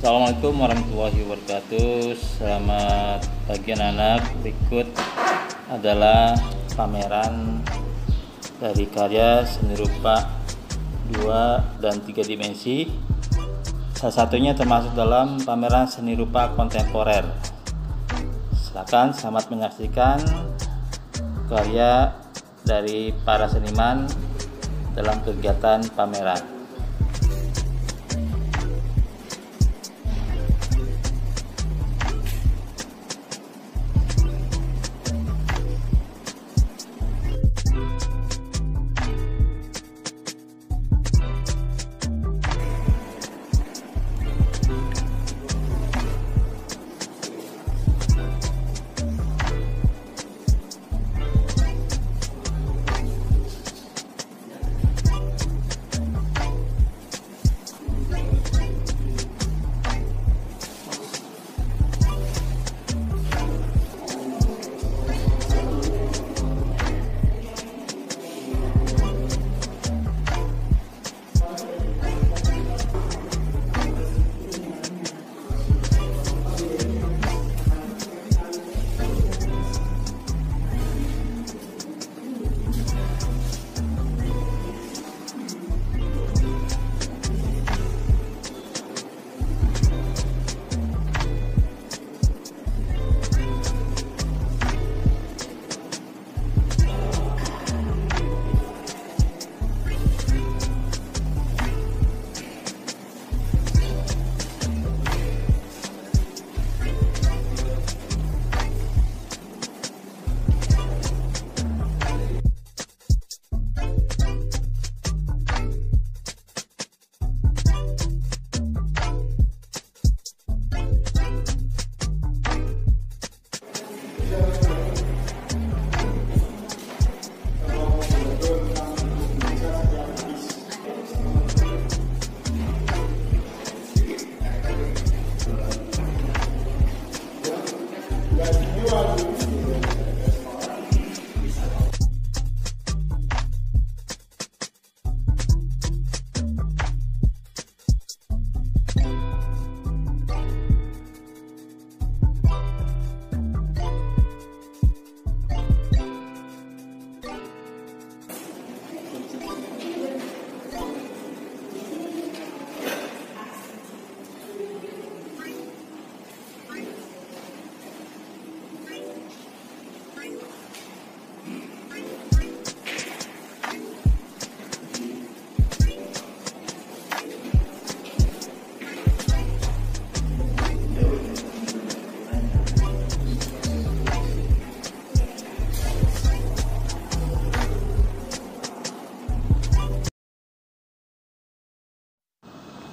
Assalamualaikum warahmatullahi wabarakatuh. Selamat pagi anak-anak. Berikut adalah pameran dari karya seni rupa 2 dan 3 dimensi. Salah satunya termasuk dalam pameran seni rupa kontemporer. Silakan selamat menyaksikan karya dari para seniman dalam kegiatan pameran.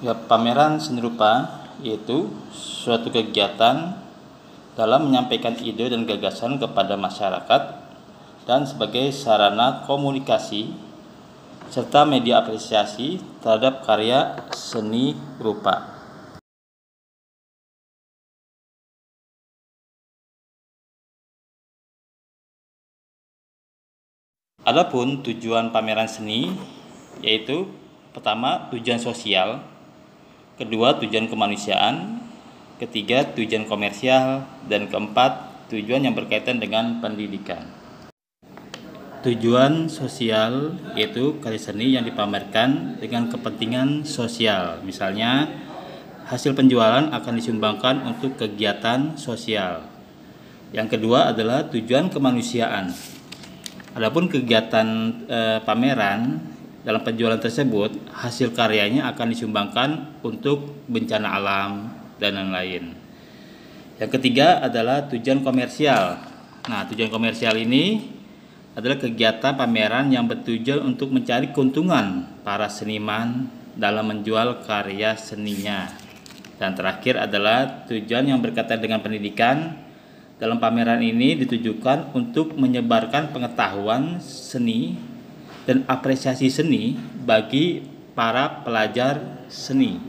Ya, pameran seni rupa yaitu suatu kegiatan dalam menyampaikan ide dan gagasan kepada masyarakat dan sebagai sarana komunikasi serta media apresiasi terhadap karya seni rupa. Adapun tujuan pameran seni yaitu pertama tujuan sosial, kedua tujuan kemanusiaan, ketiga tujuan komersial, dan keempat tujuan yang berkaitan dengan pendidikan. Tujuan sosial yaitu karya seni yang dipamerkan dengan kepentingan sosial. Misalnya hasil penjualan akan disumbangkan untuk kegiatan sosial. Yang kedua adalah tujuan kemanusiaan. Adapun kegiatan pameran dalam penjualan tersebut, hasil karyanya akan disumbangkan untuk bencana alam dan lain-lain. Yang ketiga adalah tujuan komersial. Nah, tujuan komersial ini adalah kegiatan pameran yang bertujuan untuk mencari keuntungan para seniman dalam menjual karya seninya. Dan terakhir adalah tujuan yang berkaitan dengan pendidikan. Dalam pameran ini ditujukan untuk menyebarkan pengetahuan seni dan apresiasi seni bagi para pelajar seni.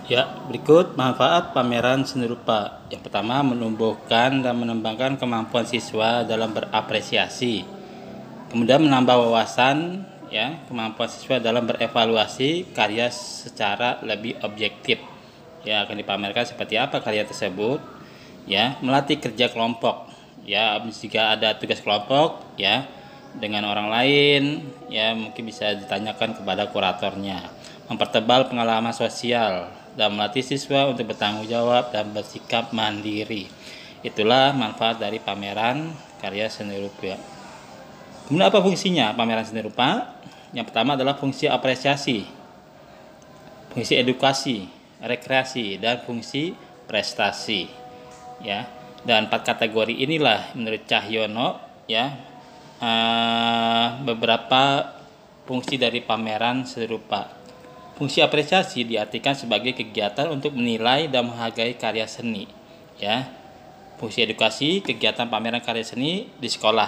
Ya, berikut manfaat pameran seni rupa. Yang pertama, menumbuhkan dan mengembangkan kemampuan siswa dalam berapresiasi. Kemudian menambah wawasan, ya, kemampuan siswa dalam berevaluasi karya secara lebih objektif. Ya, akan dipamerkan seperti apa karya tersebut. Ya, melatih kerja kelompok. Ya, jika ada tugas kelompok, ya, dengan orang lain, ya, mungkin bisa ditanyakan kepada kuratornya. Mempertebal pengalaman sosial dan melatih siswa untuk bertanggung jawab dan bersikap mandiri. Itulah manfaat dari pameran karya seni rupa. Kemudian apa fungsinya pameran seni rupa? Yang pertama adalah fungsi apresiasi, fungsi edukasi, rekreasi, dan fungsi prestasi. Ya, dan 4 kategori inilah menurut Cahyono, ya, beberapa fungsi dari pameran seni rupa. Fungsi apresiasi diartikan sebagai kegiatan untuk menilai dan menghargai karya seni. Ya, fungsi edukasi, kegiatan pameran karya seni di sekolah,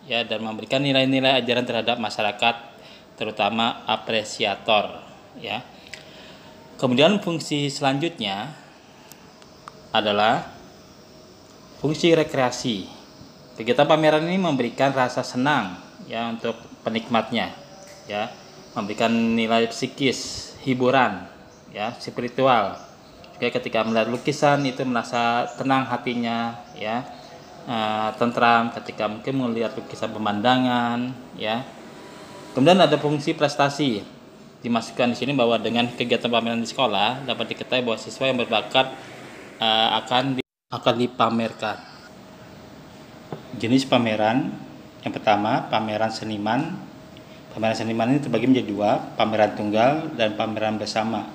ya, dan memberikan nilai-nilai ajaran terhadap masyarakat, terutama apresiator. Ya. Kemudian fungsi selanjutnya adalah fungsi rekreasi. Kegiatan pameran ini memberikan rasa senang, ya, untuk penikmatnya, ya, memberikan nilai psikis, hiburan, ya, spiritual. Juga ketika melihat lukisan itu merasa tenang hatinya, ya, tentram ketika mungkin melihat lukisan pemandangan, ya. Kemudian ada fungsi prestasi. Dimasukkan di sini bahwa dengan kegiatan pameran di sekolah dapat diketahui bahwa siswa yang berbakat akan dipamerkan. Jenis pameran yang pertama pameran seniman. Pameran seniman ini terbagi menjadi 2, pameran tunggal dan pameran bersama.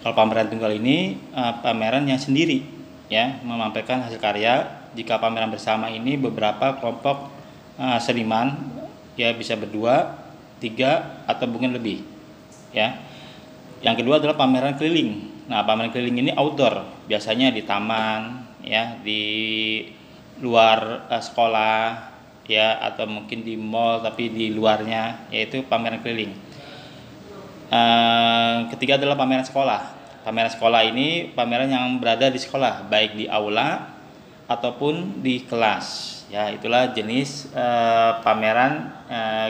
Kalau pameran tunggal ini pameran yang sendiri, ya, memamerkan hasil karya. Jika pameran bersama ini beberapa kelompok seniman, ya, bisa berdua, 3 atau mungkin lebih, ya. Yang kedua adalah pameran keliling. Nah, pameran keliling ini outdoor, biasanya di taman, ya, di luar sekolah, ya, atau mungkin di mall tapi di luarnya, yaitu pameran keliling. Ketiga adalah pameran sekolah. Pameran sekolah ini pameran yang berada di sekolah, baik di aula ataupun di kelas. Ya, itulah jenis pameran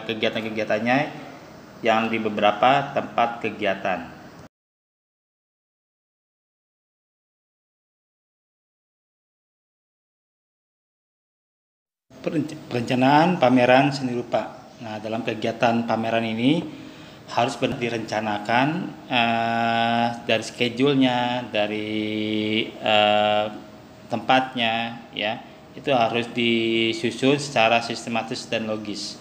kegiatan-kegiatannya yang di beberapa tempat kegiatan. Perencanaan pameran seni rupa. Nah, dalam kegiatan pameran ini harus benar direncanakan dari schedule-nya, dari tempatnya, ya. Itu harus disusun secara sistematis dan logis,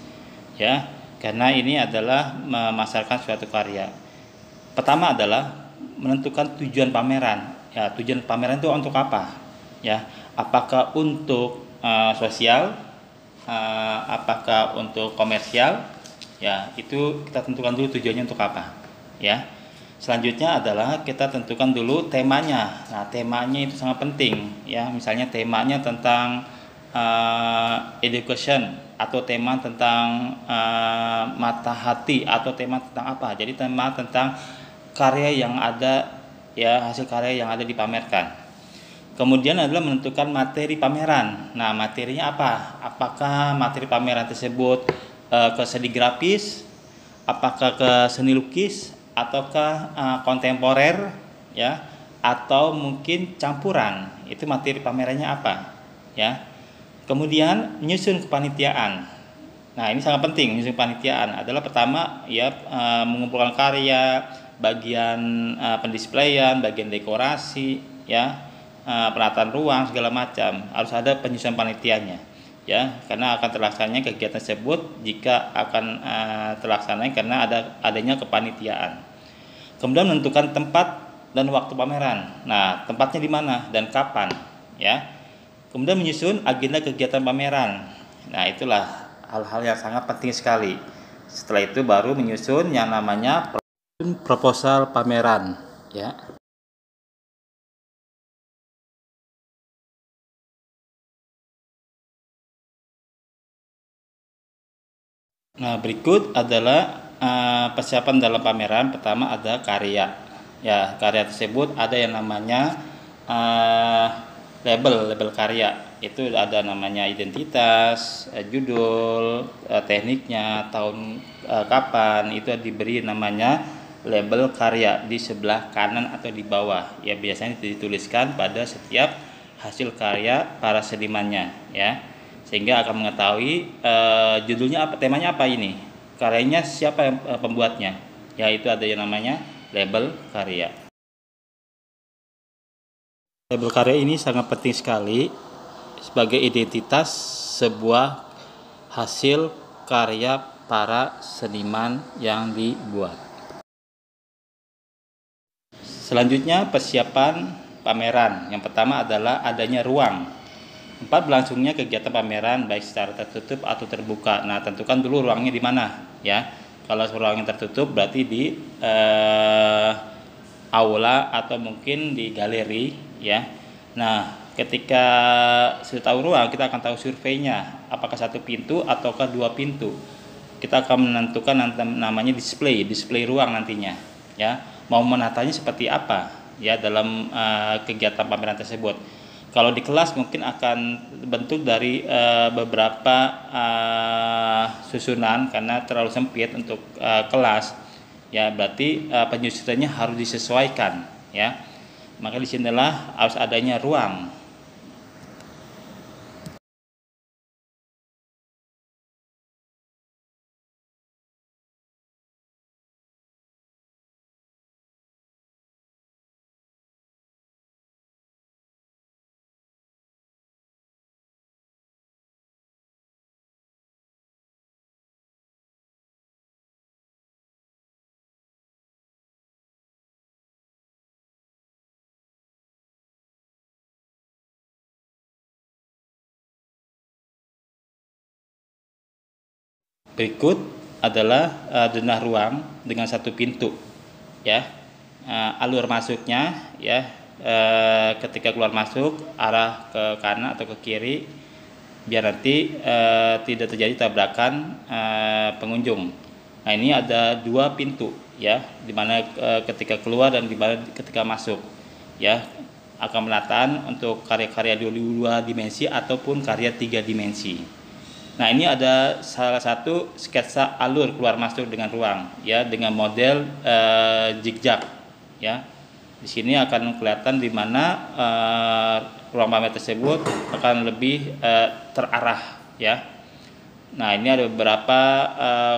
ya. Karena ini adalah memasarkan suatu karya. Pertama adalah menentukan tujuan pameran. Ya, tujuan pameran itu untuk apa? Ya, apakah untuk sosial, apakah untuk komersial, ya, itu kita tentukan dulu tujuannya untuk apa, ya. Selanjutnya adalah kita tentukan dulu temanya. Nah, temanya itu sangat penting, ya. Misalnya temanya tentang education, atau tema tentang mata hati, atau tema tentang apa. Jadi tema tentang karya yang ada, ya, hasil karya yang ada dipamerkan. Kemudian adalah menentukan materi pameran. Nah, materinya apa? Apakah materi pameran tersebut ke seni grafis, apakah ke seni lukis, ataukah kontemporer, ya, atau mungkin campuran. Itu materi pamerannya apa, ya. Kemudian menyusun kepanitiaan. Nah, ini sangat penting. Menyusun kepanitiaan adalah pertama, ya, mengumpulkan karya, bagian pendisplayan, bagian dekorasi, ya, penataan ruang segala macam, harus ada penyusunan panitianya, ya, karena akan terlaksananya kegiatan tersebut jika akan terlaksana karena adanya kepanitiaan. Kemudian menentukan tempat dan waktu pameran. Nah, tempatnya di mana dan kapan, ya. Kemudian menyusun agenda kegiatan pameran. Nah, itulah hal-hal yang sangat penting sekali. Setelah itu baru menyusun yang namanya proposal pameran, ya. Nah, berikut adalah persiapan dalam pameran. Pertama ada karya. Ya, karya tersebut ada yang namanya uh, label karya. Itu ada namanya identitas, judul, tekniknya, tahun kapan, itu diberi namanya label karya di sebelah kanan atau di bawah. Ya, biasanya dituliskan pada setiap hasil karya para senimannya, ya. Sehingga akan mengetahui judulnya apa, temanya apa ini. Karyanya siapa yang pembuatnya. Ya, itu ada yang namanya label karya. Label karya ini sangat penting sekali sebagai identitas sebuah hasil karya para seniman yang dibuat. Selanjutnya, persiapan pameran. Yang pertama adalah adanya ruang. Tempat berlangsungnya kegiatan pameran baik secara tertutup atau terbuka. Nah, tentukan dulu ruangnya di mana, ya. Kalau ruangnya tertutup berarti di aula atau mungkin di galeri, ya. Nah, ketika sudah tahu ruang, kita akan tahu surveinya, apakah satu pintu ataukah dua pintu. Kita akan menentukan namanya display ruang nantinya, ya. Mau menatanya seperti apa, ya, dalam kegiatan pameran tersebut. Kalau di kelas mungkin akan bentuk dari beberapa susunan karena terlalu sempit untuk kelas. Ya, berarti penyusunannya harus disesuaikan, ya. Maka disinilah harus adanya ruang. Berikut adalah denah ruang dengan satu pintu, ya. Alur masuknya, ya, ketika keluar masuk arah ke kanan atau ke kiri biar nanti tidak terjadi tabrakan pengunjung. Nah, ini ada dua pintu, ya, dimana ketika keluar dan dimana ketika masuk, ya. Akan penataan untuk karya-karya dua dimensi ataupun karya tiga dimensi. Nah, ini ada salah satu sketsa alur keluar masuk dengan ruang, ya, dengan model zigzag, ya. Di sini akan kelihatan di mana ruang pamer tersebut akan lebih terarah, ya. Nah, ini ada beberapa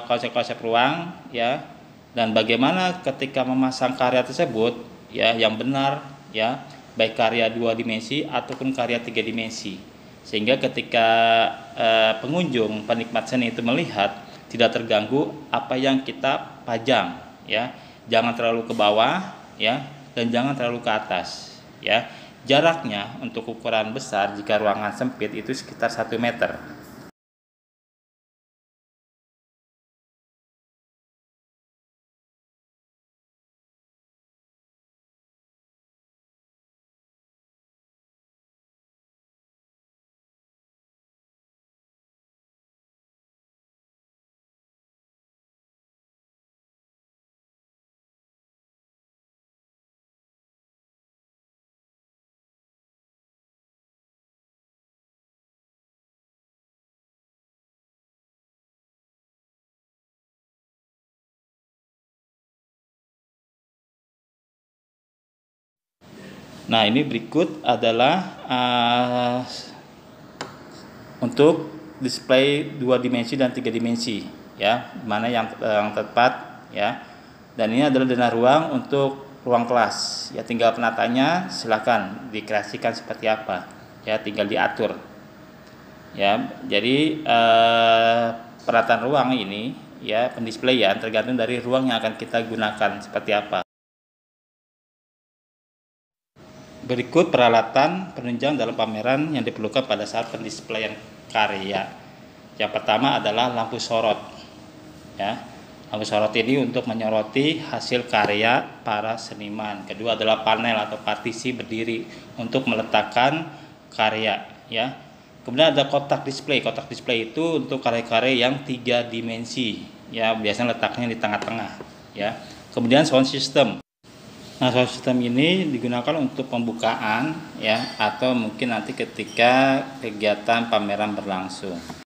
konsep-konsep ruang, ya, dan bagaimana ketika memasang karya tersebut, ya, yang benar, ya, baik karya dua dimensi ataupun karya tiga dimensi, sehingga ketika pengunjung penikmat seni itu melihat tidak terganggu apa yang kita pajang, ya. Jangan terlalu ke bawah, ya, dan jangan terlalu ke atas, ya. Jaraknya untuk ukuran besar jika ruangan sempit itu sekitar 1 meter. Nah, ini berikut adalah untuk display dua dimensi dan tiga dimensi, ya, mana yang tepat, ya. Dan ini adalah denah ruang untuk ruang kelas, ya. Tinggal penatanya silakan dikreasikan seperti apa, ya, tinggal diatur, ya. Jadi penataan ruang ini, ya, pendisplayan tergantung dari ruang yang akan kita gunakan seperti apa. Berikut peralatan penunjang dalam pameran yang diperlukan pada saat pendisplayan karya. Yang pertama adalah lampu sorot, ya. Lampu sorot ini untuk menyoroti hasil karya para seniman. Kedua adalah panel atau partisi berdiri untuk meletakkan karya, ya. Kemudian ada kotak display. Kotak display itu untuk karya-karya yang tiga dimensi, ya. Biasanya letaknya di tengah-tengah, ya. Kemudian sound system. Nah, sound system ini digunakan untuk pembukaan ya, atau mungkin nanti ketika kegiatan pameran berlangsung.